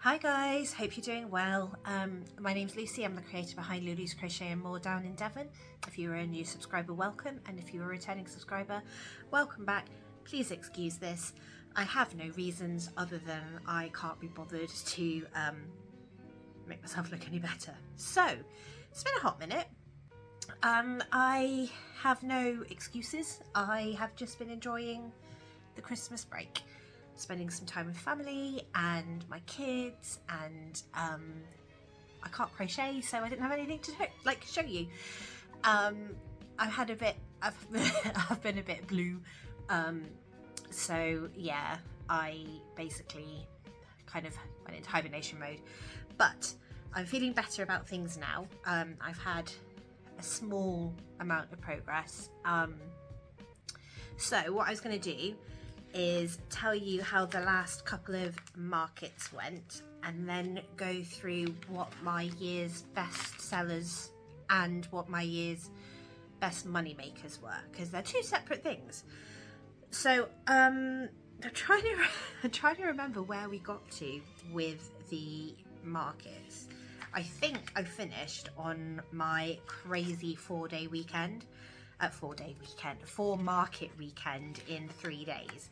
Hi guys, hope you're doing well. My name's Lucy, I'm the creator behind Lulu's Crochet and More down in Devon. If you are a new subscriber, welcome, and if you're a returning subscriber, welcome back. Please excuse this. I have no reasons other than I can't be bothered to make myself look any better. So, it's been a hot minute. I have no excuses. I have just been enjoying the Christmas break, spending some time with family and my kids, and I can't crochet, so I didn't have anything to show you. I've been a bit blue, so yeah, I basically kind of went into hibernation mode, but I'm feeling better about things now. I've had a small amount of progress, so what I was going to do is tell you how the last couple of markets went, and then go through what my year's best sellers and what my year's best money makers were, because they're two separate things. So I'm trying to remember where we got to with the markets. I think I finished on my crazy 4-market weekend in 3 days.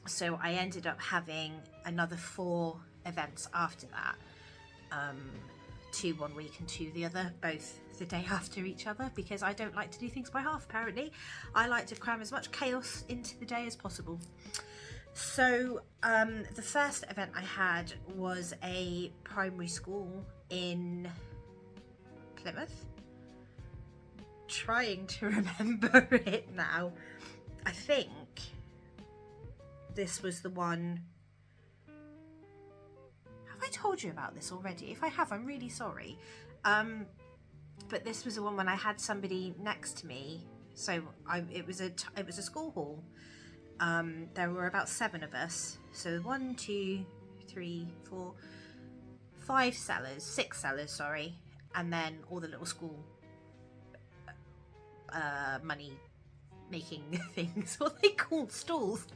So I ended up having another 4 events after that, 2 one week and 2 the other, both the day after each other, because I don't like to do things by half. Apparently I like to cram as much chaos into the day as possible. So the first event I had was a primary school in Plymouth. Trying to remember it now. I think this was the one. Have I told you about this already? If I have, I'm really sorry. But this was the one when I had somebody next to me. So it was a school hall. There were about 7 of us. So 1, 2, 3, 4, 5 sellers, 6 sellers, sorry, and then all the little school money making things. What are they called? Stalls.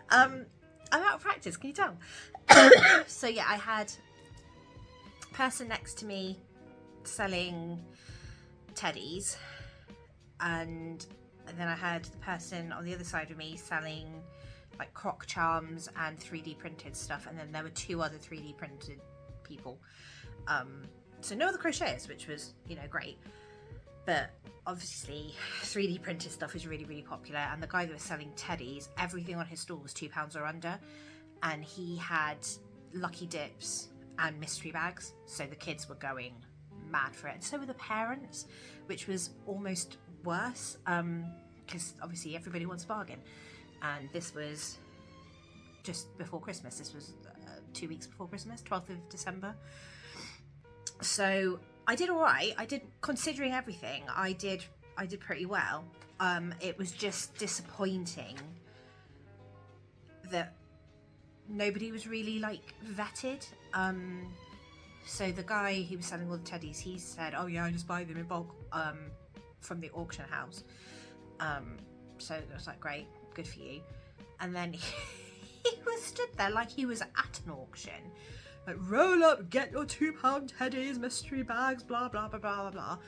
I'm out of practice, can you tell? So yeah, I had a person next to me selling teddies, and then I had the person on the other side of me selling like croc charms and 3D printed stuff, and then there were 2 other 3D printed people. So no other crocheters, which was, great. But obviously 3D printed stuff is really, really popular, and the guy that was selling teddies, everything on his stall was £2 or under, and he had lucky dips and mystery bags, so the kids were going mad for it, and so were the parents, which was almost worse, because obviously everybody wants a bargain, and this was just before Christmas. This was 2 weeks before Christmas, 12th of December. So I did all right. Considering everything, I did pretty well. It was just disappointing that nobody was really vetted. So the guy who was selling all the teddies, he said, "Oh yeah, I just buy them in bulk from the auction house." So I was like, "Great, good for you." And then he was stood there like he was at an auction. Like, roll up, get your £2 teddies, mystery bags, blah, blah, blah, blah, blah.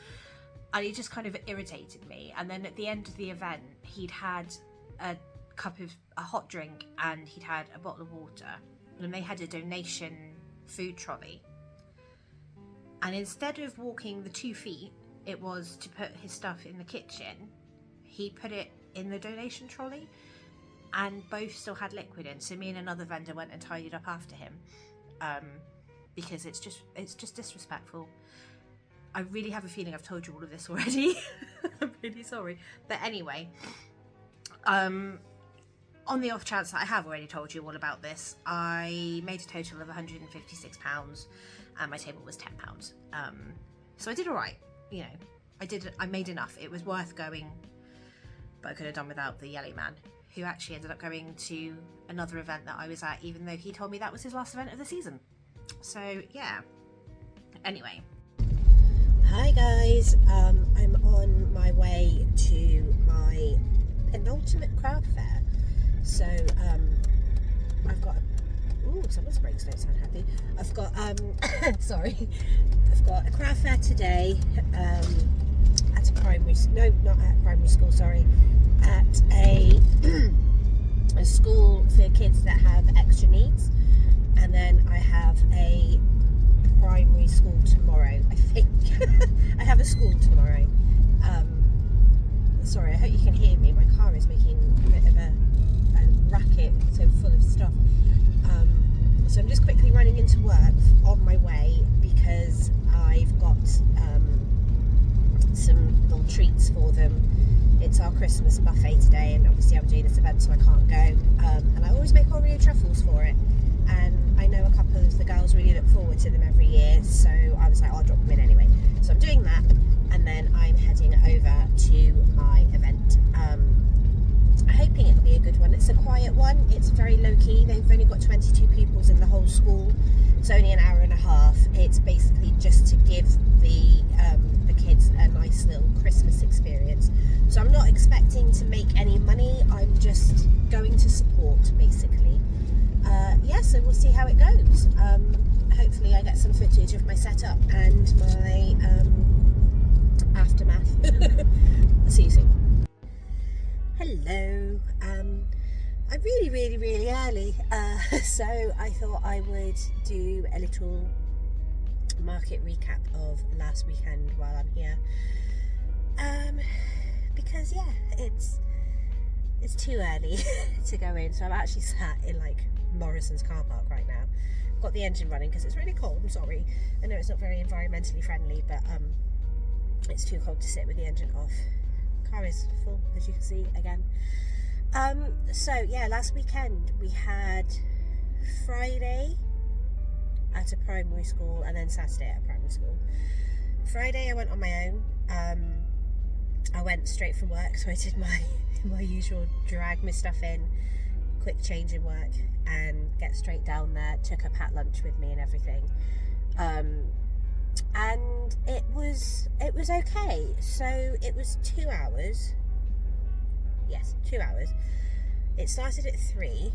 And he just kind of irritated me. And then at the end of the event, he'd had a cup of a hot drink and he'd had a bottle of water. And they had a donation food trolley. And instead of walking the 2 feet, it was to put his stuff in the kitchen, he put it in the donation trolley. And both still had liquid in. So me and another vendor went and tidied up after him. Because it's just disrespectful. I really have a feeling I've told you all of this already. I'm really sorry. But anyway, on the off chance that I have already told you all about this, I made a total of £156 and my table was £10. So I did all right. I made enough. It was worth going, but I could have done without the yellow man, who actually ended up going to another event that I was at, even though he told me that was his last event of the season. So yeah. Anyway. Hi guys, I'm on my way to my penultimate craft fair. So I've got Ooh, someone's brakes don't sound happy. I've got sorry, I've got a craft fair today at a primary. No, not at a primary school. Sorry, at a a school for kids that have extra needs, and then I have a primary school tomorrow. I think I have a school tomorrow. Sorry, I hope you can hear me. My car is making a bit of a racket, so full of stuff. So I'm just quickly running into work on my way because I've got some little treats for them. It's our Christmas buffet today, and obviously I'm doing this event so I can't go, and I always make Oreo truffles for it, and I know a couple of the girls really look forward to them every year, so I was like, I'll drop them in anyway. So I'm doing that, and then I'm heading over to my event. Hoping it'll be a good one. It's a quiet one, it's very low-key. They've only got 22 pupils in the whole school. It's only an hour and a half. It's basically just to give the kids a nice little Christmas experience. So I'm not expecting to make any money, I'm just going to support basically. Yeah, so we'll see how it goes. Hopefully I get some footage of my setup and my aftermath. See you soon. Hello, I'm really early, so I thought I would do a little market recap of last weekend while I'm here, because yeah, it's too early to go in, so I'm actually sat in like Morrison's car park right now. I've got the engine running because it's really cold. I'm sorry, I know it's not very environmentally friendly, but it's too cold to sit with the engine off. Car is full, as you can see again. So yeah, last weekend we had Friday at a primary school and then Saturday at a primary school. Friday I went on my own. I went straight from work, so I did my usual drag my stuff in, quick change in work, and get straight down there. Took a packed lunch with me and everything. And it was okay. So it was 2 hours. Yes, 2 hours. It started at 3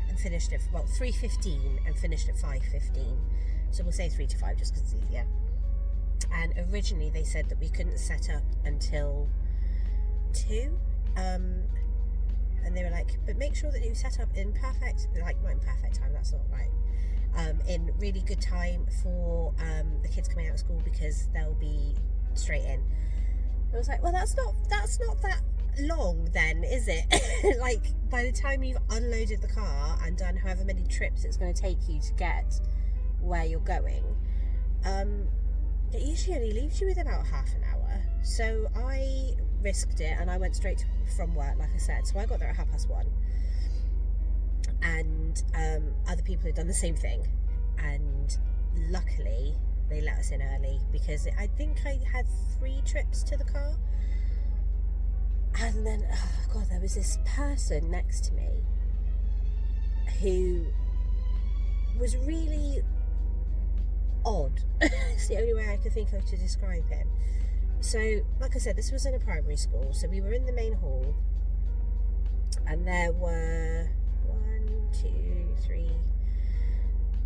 and finished at 3:15 and finished at 5:15. So we'll say 3 to 5 just because it's easier. And originally they said that we couldn't set up until 2. And they were like, but make sure that you set up in perfect, like not in perfect time, that's not right. In really good time for the kids coming out of school because they'll be straight in. I was like, well, that's not that long then, is it? Like by the time you've unloaded the car and done however many trips it's going to take you to get where you're going, it usually only leaves you with about half an hour. So I risked it and I went straight from work, like I said. So I got there at 1:30. And other people had done the same thing, and luckily they let us in early because I think I had 3 trips to the car. And then, oh god, there was this person next to me who was really odd. It's the only way I could think of to describe him. So, like I said, this was in a primary school, so we were in the main hall, and there were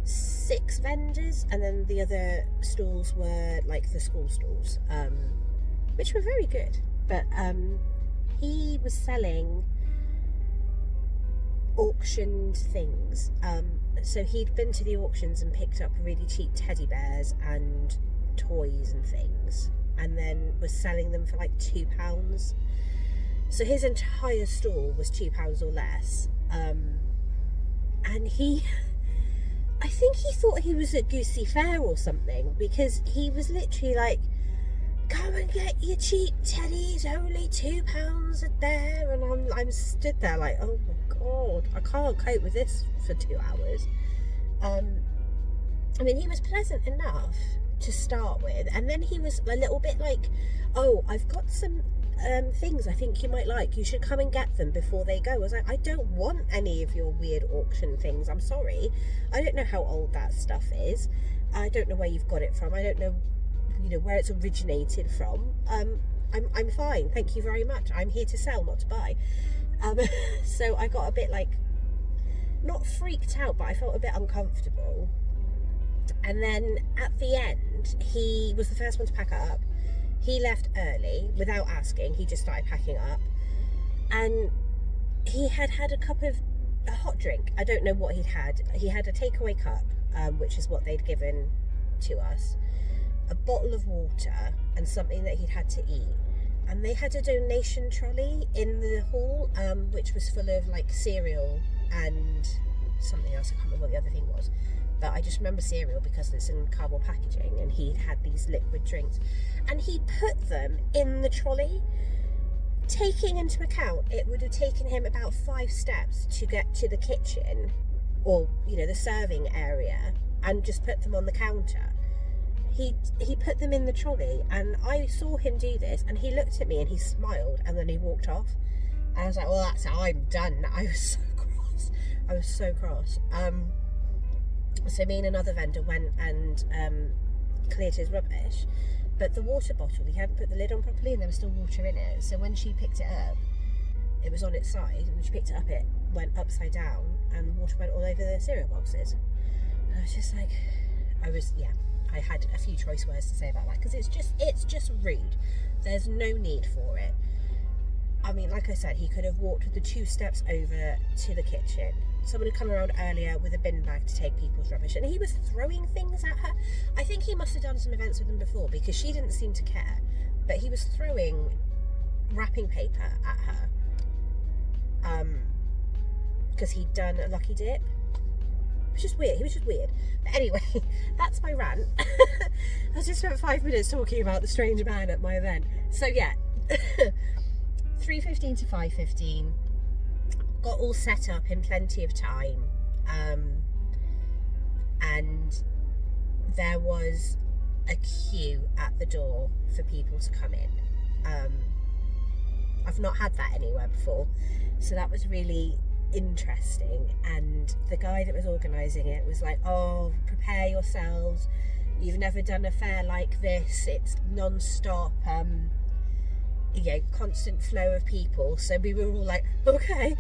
6 vendors, and then the other stalls were like the school stalls, which were very good. But he was selling auctioned things. So he'd been to the auctions and picked up really cheap teddy bears and toys and things, and then was selling them for like £2. So his entire stall was £2 or less. And I think he thought he was at Goosey Fair or something, because he was literally like, come and get your cheap teddies, only £2 there. And I'm stood there like, oh my god, I can't cope with this for 2 hours. I mean, he was pleasant enough to start with, and then he was a little bit like, oh, I've got some things I think you might like, you should come and get them before they go. I was like, I don't want any of your weird auction things, I'm sorry. I don't know how old that stuff is. I don't know where you've got it from. I don't know, where it's originated from. I'm fine, thank you very much. I'm here to sell, not to buy. So I got a bit like, not freaked out, but I felt a bit uncomfortable. And then at the end, he was the first one to pack up. He left early without asking. He just started packing up, and he had a cup of a hot drink. I don't know what he'd had. He had a takeaway cup, which is what they'd given to us, a bottle of water, and something that he'd had to eat. And they had a donation trolley in the hall, which was full of like cereal and something else. I can't remember what the other thing was, but I just remember cereal because it's in cardboard packaging, and he'd had these liquid drinks, and he put them in the trolley, taking into account it would have taken him about 5 steps to get to the kitchen, or the serving area, and just put them on the counter. He put them in the trolley, and I saw him do this, and he looked at me and he smiled, and then he walked off. And I was like, well, that's how I'm done. I was so cross. So me and another vendor went and cleared his rubbish, but the water bottle, he hadn't put the lid on properly, and there was still water in it. So when she picked it up, it was on its side, and when she picked it up, it went upside down, and water went all over the cereal boxes. And I was just like, I had a few choice words to say about that, because it's just rude. There's no need for it. I mean, like I said, he could have walked the 2 steps over to the kitchen. Someone had come around earlier with a bin bag to take people's rubbish, and he was throwing things at her. I think he must have done some events with them before, because she didn't seem to care, but he was throwing wrapping paper at her, because he'd done a lucky dip. It was just weird. He was just weird. But anyway, that's my rant. I just spent 5 minutes talking about the strange man at my event. So yeah, 3:15 to 5:15, got all set up in plenty of time, and there was a queue at the door for people to come in. I've not had that anywhere before, so that was really interesting. And the guy that was organising it was like, oh, prepare yourselves, you've never done a fair like this, it's non-stop, constant flow of people. So we were all like, okay,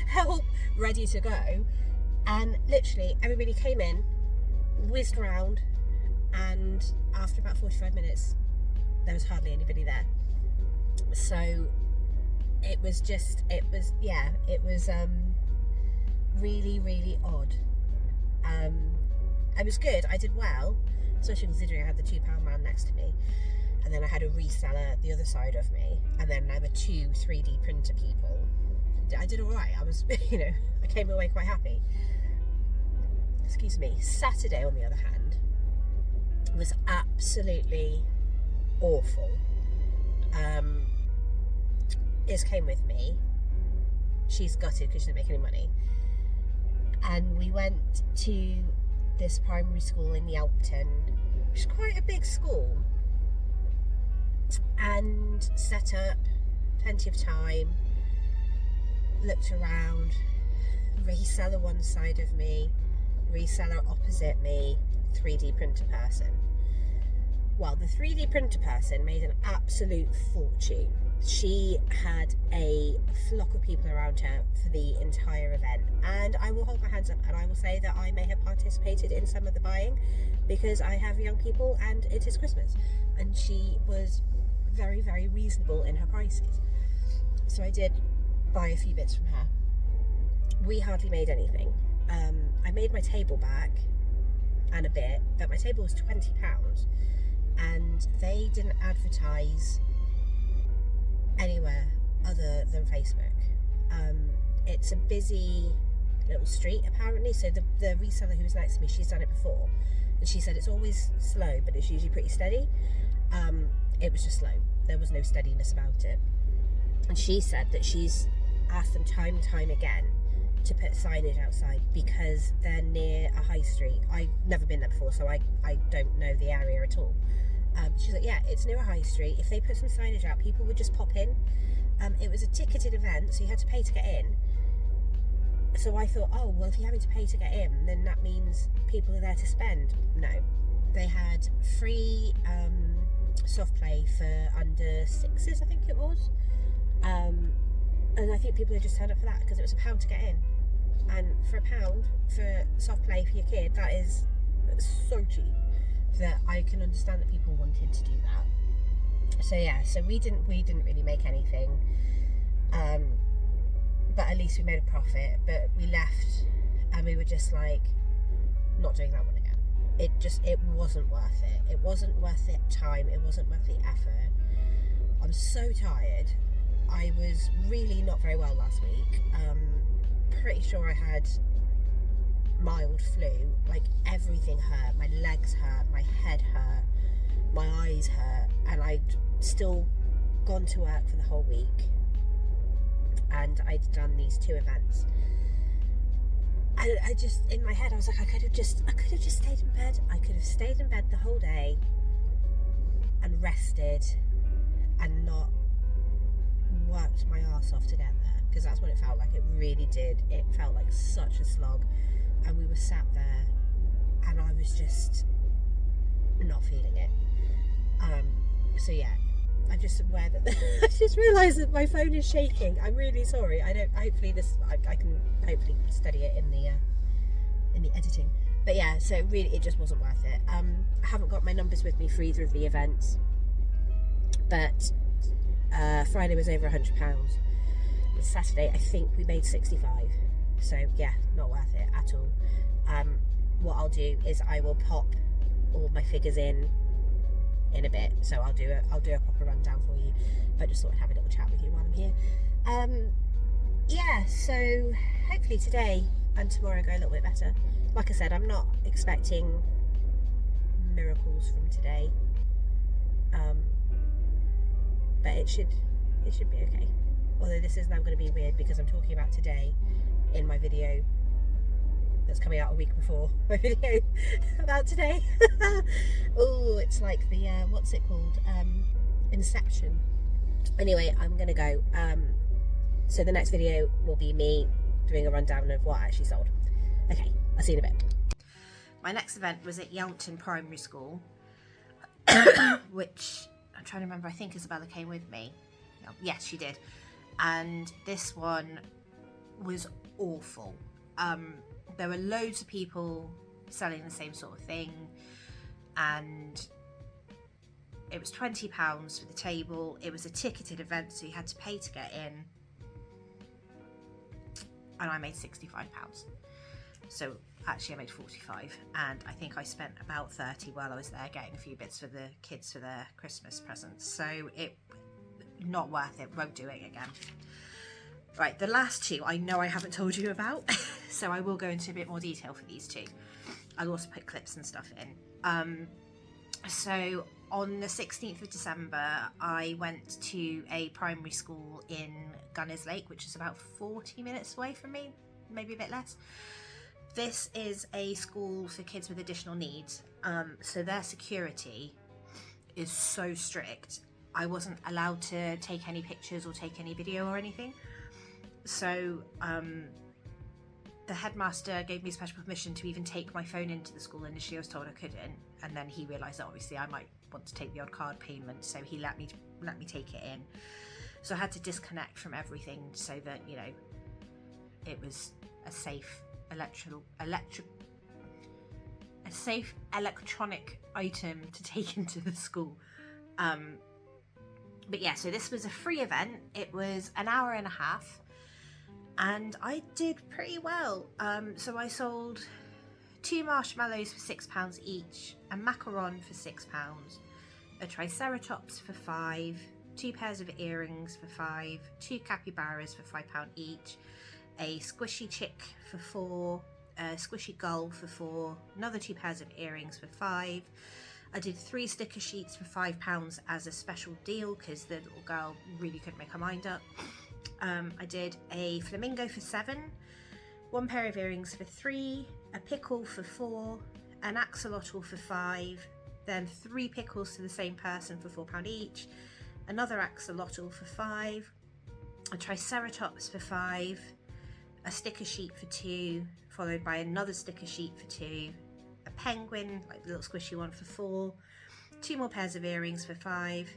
help, ready to go. And literally everybody came in, whizzed around, and after about 45 minutes there was hardly anybody there. So it was really, really odd. I was good, I did well, especially considering I had the £2 man next to me, and then I had a reseller the other side of me, and then there were 2 3D printer people. I did alright. I was, I came away quite happy. Excuse me. Saturday, on the other hand, was absolutely awful. Iz came with me. She's gutted because she didn't make any money. And we went to this primary school in Yelpton, which is quite a big school, and set up, plenty of time, looked around, reseller one side of me, reseller opposite me, 3D printer person. Well, the 3D printer person made an absolute fortune. She had a flock of people around her for the entire event, and I will hold my hands up and I will say that I may have participated in some of the buying because I have young people and it is Christmas, and she was very, very reasonable in her prices. So I did buy a few bits from her. We hardly made anything. I made my table back and a bit, but my table was £20, and they didn't advertise anywhere other than Facebook. It's a busy little street apparently, so the reseller who was next to me, she's done it before, and she said it's always slow but it's usually pretty steady. It was just slow, there was no steadiness about it, and she said that she's asked them time and time again to put signage outside because they're near a high street. I've never been there before, so I don't know the area at all. She's like, yeah, it's near a high street. If they put some signage out, people would just pop in. It was a ticketed event, so you had to pay to get in. So I thought, oh, well, if you're having to pay to get in, then that means people are there to spend. No. They had free soft play for under 6s, I think it was. And I think people had just turned up for that because it was £1 to get in. and for £1 for soft play for your kid, that is so cheap that I can understand that people wanted to do that. So yeah, so we didn't really make anything, but at least we made a profit. But we left and we were just like, not doing that one again. It wasn't worth it. It wasn't worth the time. It wasn't worth the effort. I'm so tired. I was really not very well last week. Pretty sure I had mild flu. Like, everything hurt. My legs hurt, my head hurt, my eyes hurt, and I'd still gone to work for the whole week, and I'd done these 2 events. And I just, in my head, I was like, I could have just stayed in bed. I could have stayed in bed the whole day and rested and not worked my arse off to get there, because that's what it felt like. It really did. It felt like such a slog, and we were sat there and I was just not feeling it. So yeah, I'm just aware that I just realised that my phone is shaking. I'm really sorry. I can hopefully study it in the editing. But yeah, so really it just wasn't worth it. I haven't got my numbers with me for either of the events, but Friday was over £100. Saturday I think we made 65. So yeah, not worth it at all. What I'll do is I will pop all my figures in a bit, so I'll do a proper rundown for you, but just thought I'd have a little chat with you while I'm here. Yeah, so hopefully today and tomorrow go a little bit better. Like I said, I'm not expecting miracles from today, but it should be okay. Although this is now going to be weird because I'm talking about today in my video that's coming out a week before my video about today. Oh, it's like the what's it called, Inception. Anyway, I'm gonna go. So the next video will be me doing a rundown of what I actually sold. Okay, I'll see you in a bit. My next event was at Yelton Primary School, which I'm trying to remember, I think Isabella came with me. Yes, she did. And this one was awful. There were loads of people selling the same sort of thing, and it was £20 for the table. It was a ticketed event, so you had to pay to get in, and I made £65. So actually I made 45, and I think I spent about 30 while I was there getting a few bits for the kids for their Christmas presents. So it not worth it. Won't do it again. Right, the last 2 I know I haven't told you about, so I will go into a bit more detail for these 2. I'll also put clips and stuff in. So on the 16th of December, I went to a primary school in Gunners Lake, which is about 40 minutes away from me, maybe a bit less. This is a school for kids with additional needs, so their security is so strict. I wasn't allowed to take any pictures or take any video or anything. So the headmaster gave me special permission to even take my phone into the school. Initially I was told I couldn't, and then he realised that obviously I might want to take the odd card payment, so he let me take it in. So I had to disconnect from everything so that, you know, it was a safe electronic item to take into the school. But yeah, so this was a free event. It was an hour and a half, and I did pretty well. So I sold 2 marshmallows for £6 each, a macaron for £6, a triceratops for £5, 2 pairs of earrings for £5, 2 capybaras for £5 each, a squishy chick for £4, a squishy gull for £4, another 2 pairs of earrings for £5. I did 3 sticker sheets for £5 as a special deal because the little girl really couldn't make her mind up. I did a flamingo for £7, 1 pair of earrings for £3, a pickle for £4, an axolotl for £5, then 3 pickles to the same person for £4 each, another axolotl for £5, a triceratops for £5, a sticker sheet for £2, followed by another sticker sheet for £2, a penguin, like the little squishy one, for £4, 2 more pairs of earrings for £5,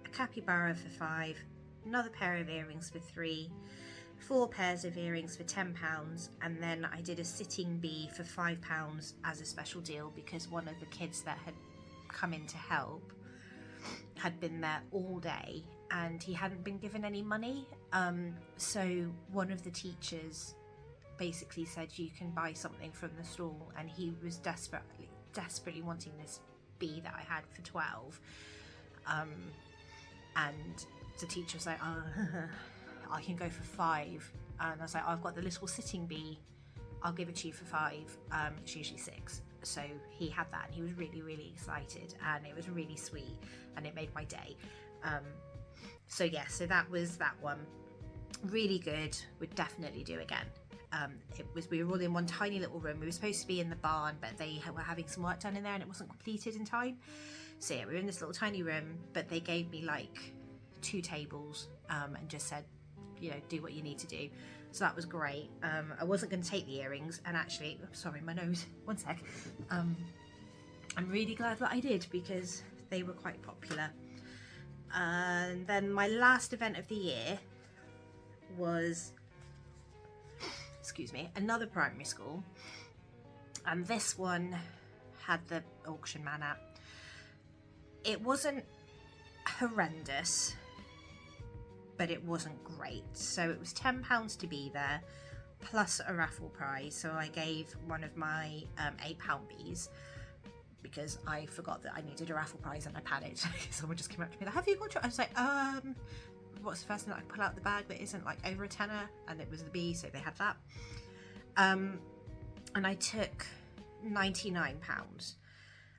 a capybara for £5, another pair of earrings for £3, 4 pairs of earrings for £10, and then I did a sitting bee for £5 as a special deal because one of the kids that had come in to help had been there all day and he hadn't been given any money. So one of the teachers basically said, you can buy something from the stall, and he was desperately wanting this bee that I had for 12. And the teacher was like, oh, I can go for 5. And I was like, I've got the little sitting bee, I'll give it to you for 5. It's usually 6. So he had that, and he was really, really excited, and it was really sweet, and it made my day. So yeah, so that was that one. Really good. Would definitely do again. We were all in one tiny little room. We were supposed to be in the barn, but they were having some work done in there and it wasn't completed in time. So yeah, we were in this little tiny room, but they gave me like 2 tables and just said, you know, do what you need to do. So that was great. I wasn't going to take the earrings, and actually, sorry, my nose, one sec. I'm really glad that I did because they were quite popular. And then my last event of the year was, excuse me, another primary school, and this one had the auction man at. It wasn't horrendous, but it wasn't great. So it was £10 to be there, plus a raffle prize. So I gave one of my £8 bees because I forgot that I needed a raffle prize and I panicked. Someone just came up to me like, have you got your... I was like, what's the first thing that I pull out the bag that isn't like over a tenner? And it was the bee, so they had that. And I took £99.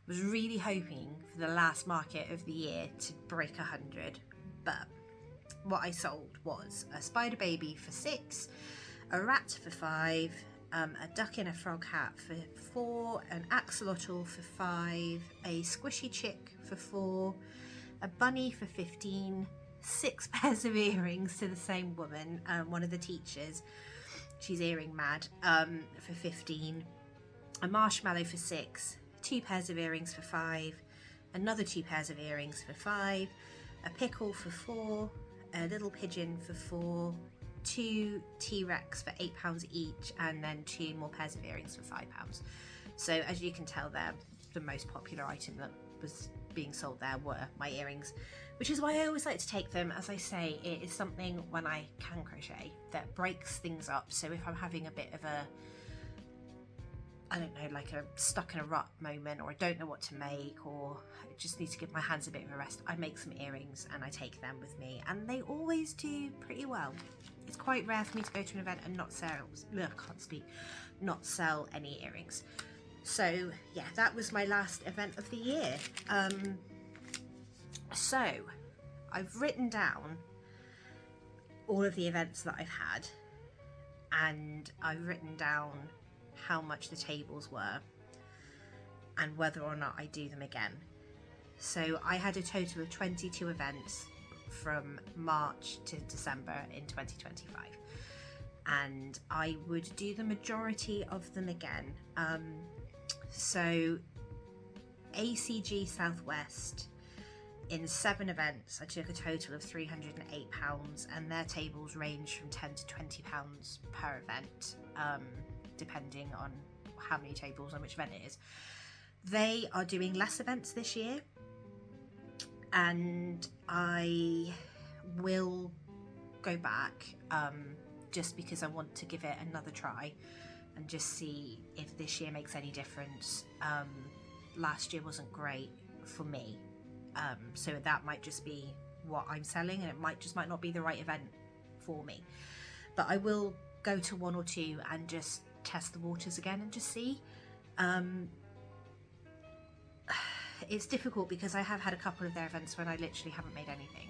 Was really hoping for the last market of the year to break 100, but what I sold was a spider baby for 6, a rat for 5, a duck in a frog hat for 4, an axolotl for 5, a squishy chick for 4, a bunny for 15, 6 pairs of earrings to the same woman, one of the teachers, she's earring mad, for 15, a marshmallow for 6, 2 pairs of earrings for 5, another 2 pairs of earrings for 5, a pickle for 4, a little pigeon for 4, 2 T-Rex for £8 each, and then 2 more pairs of earrings for £5. So as you can tell there, the most popular item that was being sold there were my earrings, which is why I always like to take them. As I say, it is something when I can crochet that breaks things up. So if I'm having a bit of a, I don't know, like a stuck in a rut moment, or I don't know what to make, or I just need to give my hands a bit of a rest, I make some earrings and I take them with me, and they always do pretty well. It's quite rare for me to go to an event and not sell any earrings. So yeah, that was my last event of the year. So I've written down all of the events that I've had, and I've written down how much the tables were and whether or not I do them again. So I had a total of 22 events from March to December in 2025, and I would do the majority of them again. So ACG Southwest, in 7 events I took a total of £308, and their tables range from £10 to £20 per event, depending on how many tables and which event it is. They are doing less events this year, and I will go back just because I want to give it another try and just see if this year makes any difference. Last year wasn't great for me, so that might just be what I'm selling, and it might not be the right event for me. But I will go to 1 or 2 and just test the waters again and just see. It's difficult because I have had a couple of their events when I literally haven't made anything,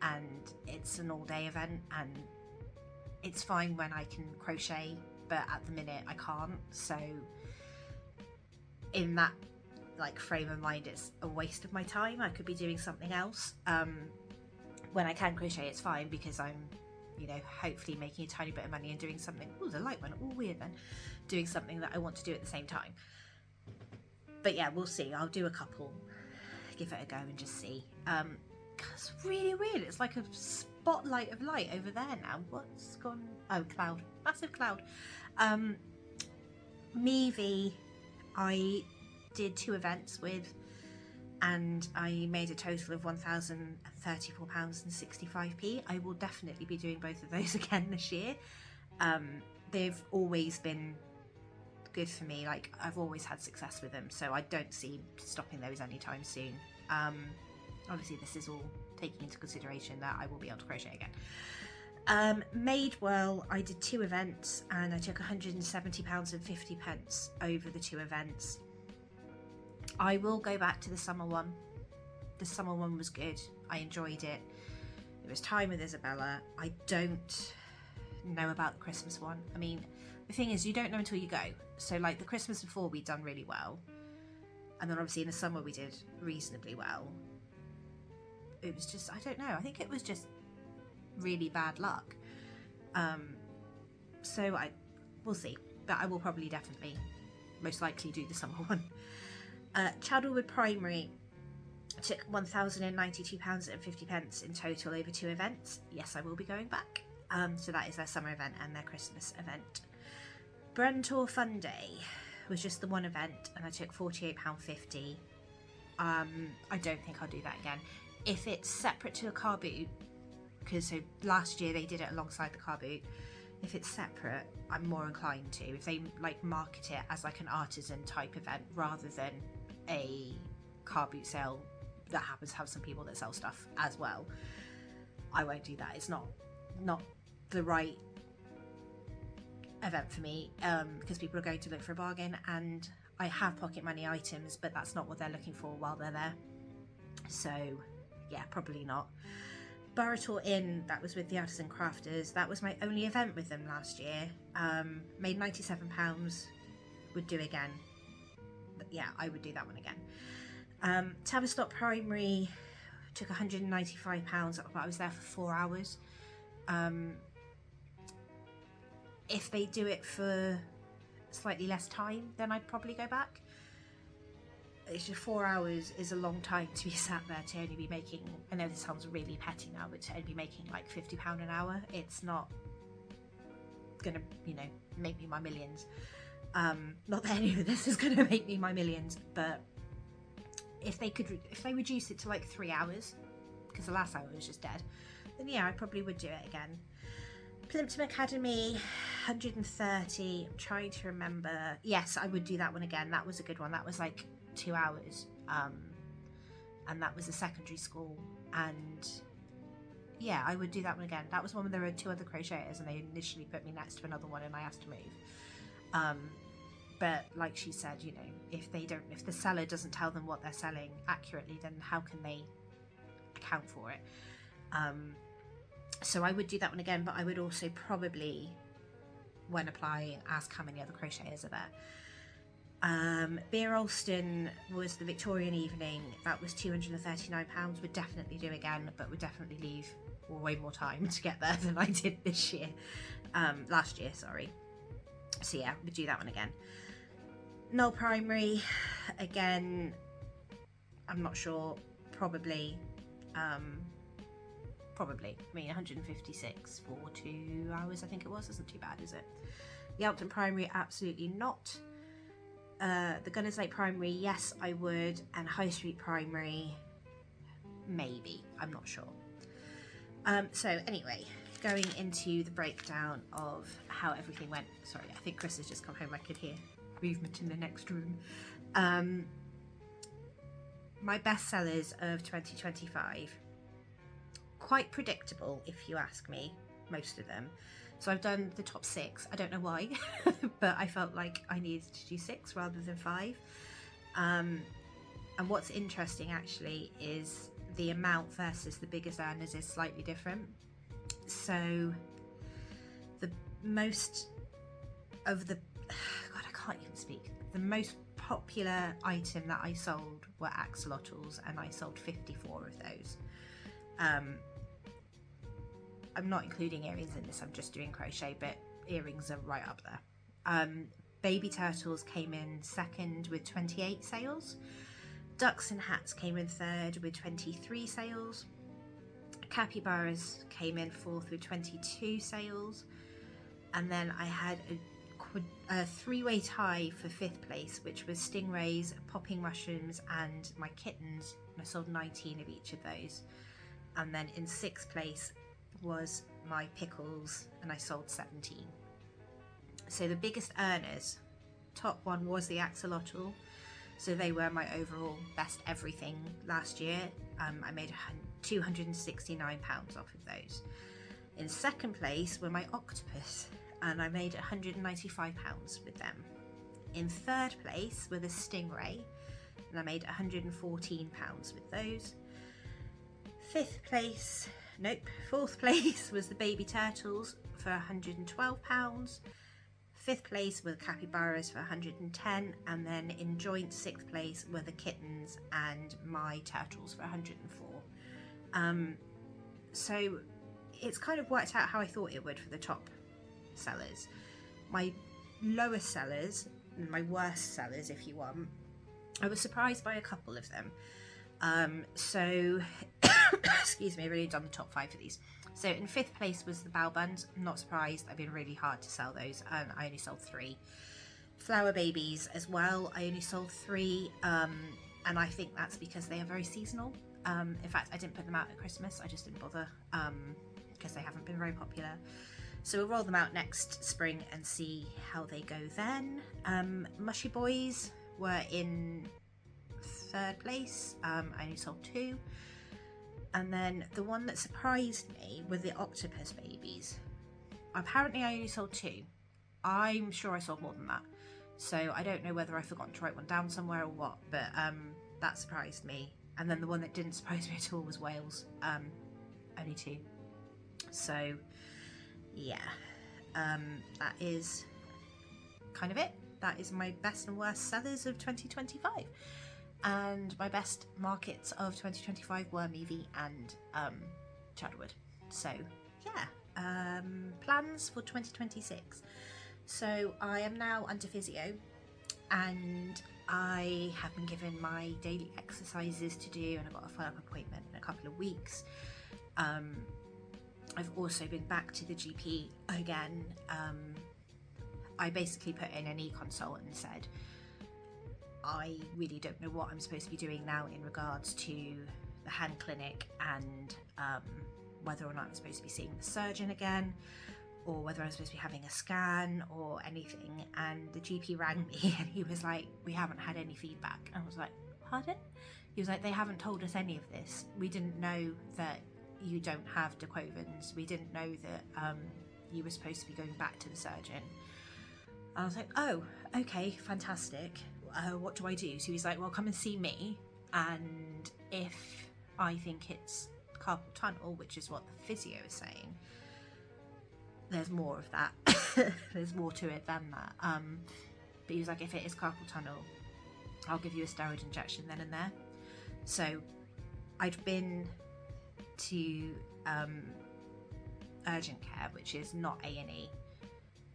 and it's an all-day event, and it's fine when I can crochet, but at the minute I can't. So in that like frame of mind, it's a waste of my time. I could be doing something else. When I can crochet, it's fine because I'm, you know, hopefully making a tiny bit of money and doing something. Oh, the light went all weird then. Doing something that I want to do at the same time. But yeah, we'll see. I'll do a couple, give it a go and just see. It's really weird. It's like a spotlight of light over there now. What's gone? Oh, cloud. Massive cloud. Mevi, I did 2 events with, and I made a total of £1,034.65. I will definitely be doing both of those again this year. They've always been good for me. Like, I've always had success with them, so I don't see stopping those anytime soon. Obviously this is all taking into consideration that I will be able to crochet again. Madewell, I did 2 events and I took £170.50 over the 2 events. I will go back to the summer one. The summer one was good. I enjoyed it. It was time with Isabella. I don't know about the Christmas one. I mean, the thing is, you don't know until you go. So like the Christmas before, we'd done really well, and then obviously in the summer we did reasonably well. It was just, I don't know, I think it was just really bad luck. So we'll see, but I will probably definitely most likely do the summer one. Chadwellwood Primary took £1,092.50 in total over 2 events. Yes, I will be going back. So that is their summer event and their Christmas event. Brentor Fun Day was just the one event and I took £48.50. I don't think I'll do that again. If it's separate to a car boot, because so last year they did it alongside the car boot, if it's separate, I'm more inclined to. If they like market it as like an artisan type event rather than a car boot sale that happens to have some people that sell stuff as well, I won't do that. It's not the right event for me, because people are going to look for a bargain, and I have pocket money items, but that's not what they're looking for while they're there. So yeah, probably not. Burrator Inn, that was with the Artisan Crafters. That was my only event with them last year. Made £97. Would do again. But yeah, I would do that one again. Tavistock Primary took £195, but I was there for 4 hours. If they do it for slightly less time, then I'd probably go back. It's just 4 hours is a long time to be sat there to only be making, I know this sounds really petty now, but to only be making like £50 an hour, it's not gonna, make me my millions. Not that any of this is gonna make me my millions, but if they reduce it to like 3 hours, because the last hour was just dead, then yeah, I probably would do it again. Plimpton Academy, 130. I'm trying to remember. Yes, I would do that one again. That was a good one. That was like 2 hours, and that was a secondary school, and yeah, I would do that one again. That was one where there were 2 other crocheters and they initially put me next to another one and I asked to move, but like she said, if the seller doesn't tell them what they're selling accurately, then how can they account for it? So I would do that one again, but I would also probably, when applying, ask how many other crocheters are there. Beer Alston was the Victorian evening. That was £239. Would definitely do again, but would definitely leave way more time to get there than I did this year. Last year, sorry. So yeah, would do that one again. Knoll Primary, again, I'm not sure. Probably. I mean, 156 for 2 hours, I think it was. Isn't too bad, is it? The Elkton Primary, absolutely not. The Gunners Lake Primary, yes, I would. And High Street Primary, maybe. I'm not sure. So anyway, going into the breakdown of how everything went. Sorry, I think Chris has just come home. I could hear movement in the next room. My best sellers of 2025. Quite predictable, if you ask me, most of them. So I've done the top 6. I don't know why, but I felt like I needed to do 6 rather than 5. And what's interesting actually is the amount versus the biggest earners is slightly different. So the most of the, God, I can't even speak. The most popular item that I sold were axolotls, and I sold 54 of those. I'm not including earrings in this, I'm just doing crochet, but earrings are right up there. Baby turtles came in second with 28 sales. Ducks and hats came in third with 23 sales. Capybaras came in fourth with 22 sales, and then I had a three-way tie for fifth place, which was stingrays, popping mushrooms, and my kittens. I sold 19 of each of those. And then in sixth place was my pickles, and I sold 17. So the biggest earners, top one was the axolotl. So they were my overall best everything last year. I made £269 off of those. In second place were my octopus, and I made £195 with them. In third place were the stingray, and I made £114 with those. Fourth place was the baby turtles for £112. Fifth place were the capybaras for 110, and then in joint sixth place were the kittens and my turtles for 104. So it's kind of worked out how I thought it would for the top sellers. My lowest sellers, my worst sellers if you want, I was surprised by a couple of them. So excuse me, I really done the top 5 for these. So in fifth place was the bao buns. I'm not surprised, I've been really hard to sell those, and I only sold 3. Flower babies as well, I only sold 3, and I think that's because they are very seasonal. In fact, I didn't put them out at Christmas, I just didn't bother, because they haven't been very popular. So we'll roll them out next spring and see how they go then. Mushy boys were in third place, I only sold 2. And then the one that surprised me were the octopus babies. Apparently I only sold 2. I'm sure I sold more than that. So I don't know whether I forgot to write one down somewhere or what, but that surprised me. And then the one that didn't surprise me at all was whales. Only 2. So yeah, that is kind of it. That is my best and worst sellers of 2025. And my best markets of 2025 were Meavy and Chadwood. So yeah, plans for 2026. So I am now under physio, and I have been given my daily exercises to do, and I've got a follow-up appointment in a couple of weeks. I've also been back to the GP again. I basically put in an e-consult and said, I really don't know what I'm supposed to be doing now in regards to the hand clinic, and whether or not I'm supposed to be seeing the surgeon again, or whether I'm supposed to be having a scan or anything. And the GP rang me and he was like, we haven't had any feedback. And I was like, pardon? He was like, they haven't told us any of this. We didn't know that you don't have De Quovens. We didn't know that you were supposed to be going back to the surgeon. I was like, oh, okay, fantastic. What do I do? So he's like, well, come and see me, and if I think it's carpal tunnel, which is what the physio is saying, there's more of that. There's more to it than that. But he was like, if it is carpal tunnel, I'll give you a steroid injection then and there. So I'd been to urgent care, which is not A&E,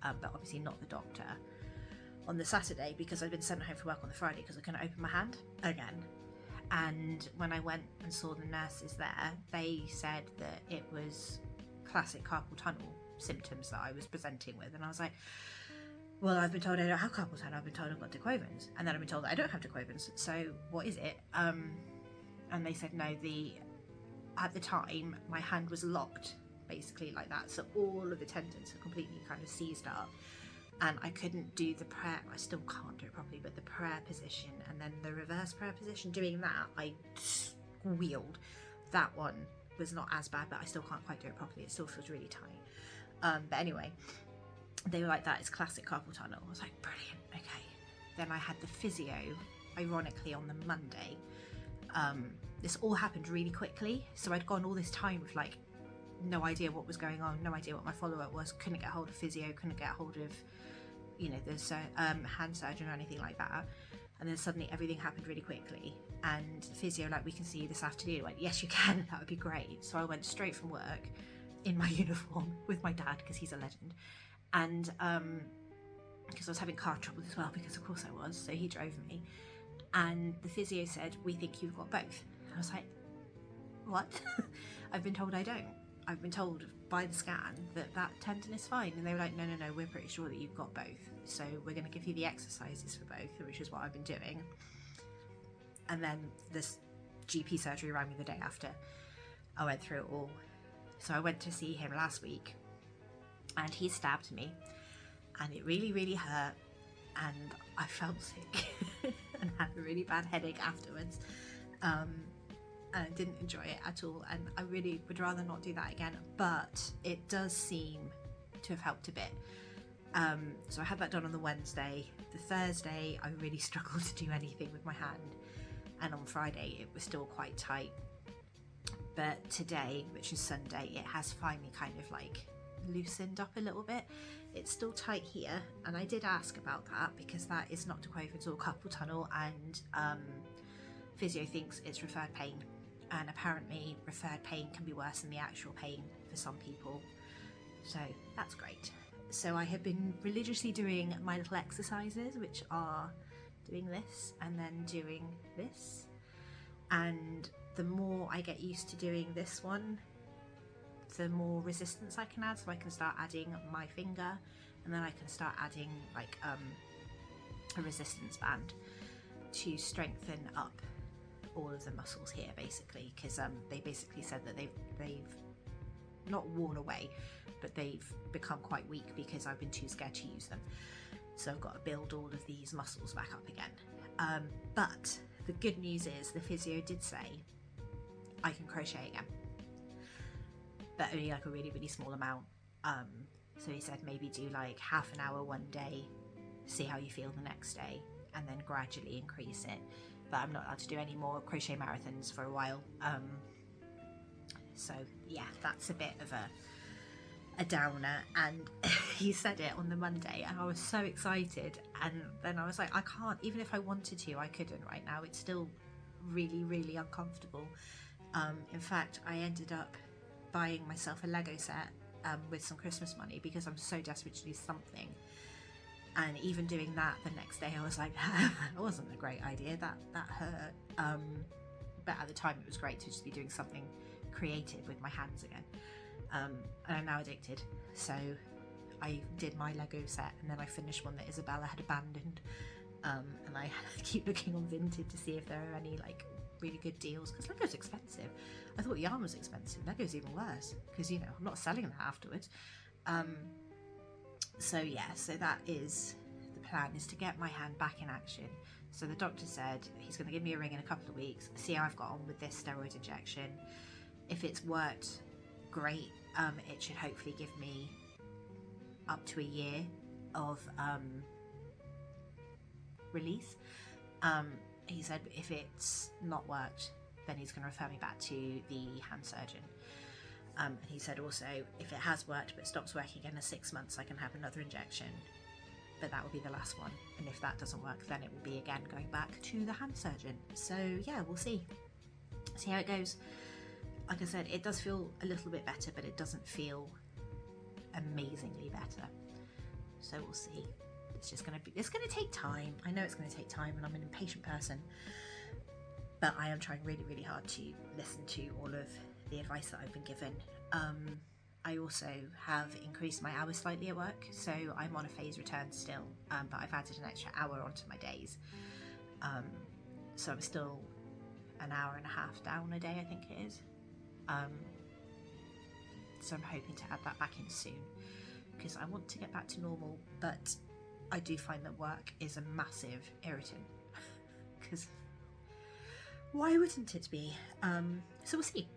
but obviously not the doctor, on the Saturday, because I'd been sent home from work on the Friday because I couldn't open my hand again. And when I went and saw the nurses there, they said that it was classic carpal tunnel symptoms that I was presenting with. And I was like, well, I've been told I don't have carpal tunnel, I've been told I've got De Quovens, and then I've been told that I don't have De Quovens, so what is it? And they said no, at the time my hand was locked, basically like that, so all of the tendons are completely kind of seized up, and I couldn't do the prayer. I still can't do it properly, but the prayer position and then the reverse prayer position, doing that, I squealed. That one was not as bad, but I still can't quite do it properly. It still feels really tight. But anyway, they were like, that is classic carpal tunnel. I was like, brilliant, okay. Then I had the physio, ironically, on the Monday. This all happened really quickly, so I'd gone all this time with like no idea what was going on, no idea what my follow-up was, couldn't get hold of physio, couldn't get hold of, you know, the hand surgeon or anything like that. And then suddenly everything happened really quickly, and physio, like, we can see you this afternoon. I went, yes you can, that would be great. So I went straight from work in my uniform with my dad, because he's a legend, and because I was having car trouble as well, because of course I was, so he drove me, and the physio said, we think you've got both. And I was like, what? I've been told I don't. I've been told by the scan that that tendon is fine, and they were like, no, we're pretty sure that you've got both, so we're going to give you the exercises for both, which is what I've been doing. And then this GP surgery rang me the day after I went through it all. So I went to see him last week, and he stabbed me, and it really, really hurt, and I felt sick and had a really bad headache afterwards. And I didn't enjoy it at all, and I really would rather not do that again, but it does seem to have helped a bit. So I had that done on the Wednesday. The Thursday I really struggled to do anything with my hand, and on Friday it was still quite tight. But today, which is Sunday, it has finally kind of like loosened up a little bit. It's still tight here, and I did ask about that because that is noctucovital carpal tunnel, and physio thinks it's referred pain, and apparently referred pain can be worse than the actual pain for some people, so that's great. So I have been religiously doing my little exercises, which are doing this and then doing this, and the more I get used to doing this one, the more resistance I can add, so I can start adding my finger, and then I can start adding like a resistance band to strengthen up all of the muscles here, basically, because they basically said that they've not worn away, but they've become quite weak because I've been too scared to use them. So I've got to build all of these muscles back up again. But the good news is the physio did say I can crochet again, but only like a really, really small amount. So he said maybe do like half an hour one day, see how you feel the next day, and then gradually increase it. But I'm not allowed to do any more crochet marathons for a while. So yeah, that's a bit of a downer. And he said it on the Monday, and I was so excited, and then I was like, I can't, even if I wanted to, I couldn't right now. It's still really, really uncomfortable. In fact, I ended up buying myself a Lego set with some Christmas money because I'm so desperate to do something. And even doing that the next day, I was like, that wasn't a great idea, that hurt. But at the time it was great to just be doing something creative with my hands again. And I'm now addicted. So I did my Lego set, and then I finished one that Isabella had abandoned. And I keep looking on Vinted to see if there are any like really good deals, because Lego's expensive. I thought yarn was expensive. Lego's even worse, because I'm not selling that afterwards. So yeah, so that is the plan, is to get my hand back in action. So the doctor said he's going to give me a ring in a couple of weeks, see how I've got on with this steroid injection. If it's worked, great. It should hopefully give me up to a year of release. He said if it's not worked, then he's going to refer me back to the hand surgeon. And he said also, if it has worked but stops working in 6 months, I can have another injection, but that will be the last one. And if that doesn't work, then it will be again going back to the hand surgeon. So yeah, we'll see how it goes. Like I said, it does feel a little bit better, but it doesn't feel amazingly better. So we'll see. It's going to take time. I know it's going to take time, and I'm an impatient person, but I am trying really, really hard to listen to all of the advice that I've been given. I also have increased my hours slightly at work, so I'm on a phase return still, but I've added an extra hour onto my days. So I'm still an hour and a half down a day, I think it is. So I'm hoping to add that back in soon, because I want to get back to normal, but I do find that work is a massive irritant, because why wouldn't it be? So we'll see.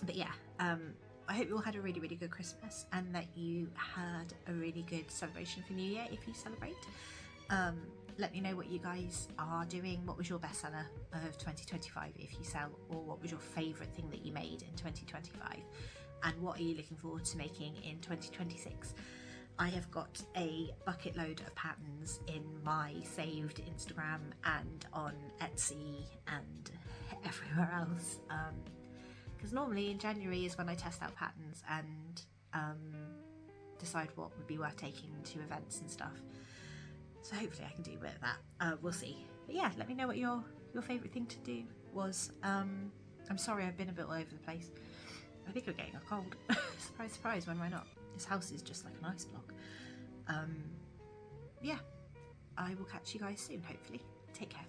But yeah, I hope you all had a really, really good Christmas, and that you had a really good celebration for New Year if you celebrate. Let me know what you guys are doing. What was your bestseller of 2025 if you sell, or what was your favourite thing that you made in 2025? And what are you looking forward to making in 2026? I have got a bucket load of patterns in my saved Instagram and on Etsy and everywhere else. Because normally in January is when I test out patterns and decide what would be worth taking to events and stuff. So hopefully I can do a bit of that. We'll see. But yeah, let me know what your favourite thing to do was. I'm sorry I've been a bit all over the place. I think I'm getting a cold. Surprise, surprise, when am I not? This house is just like an ice block. Yeah, I will catch you guys soon, hopefully. Take care.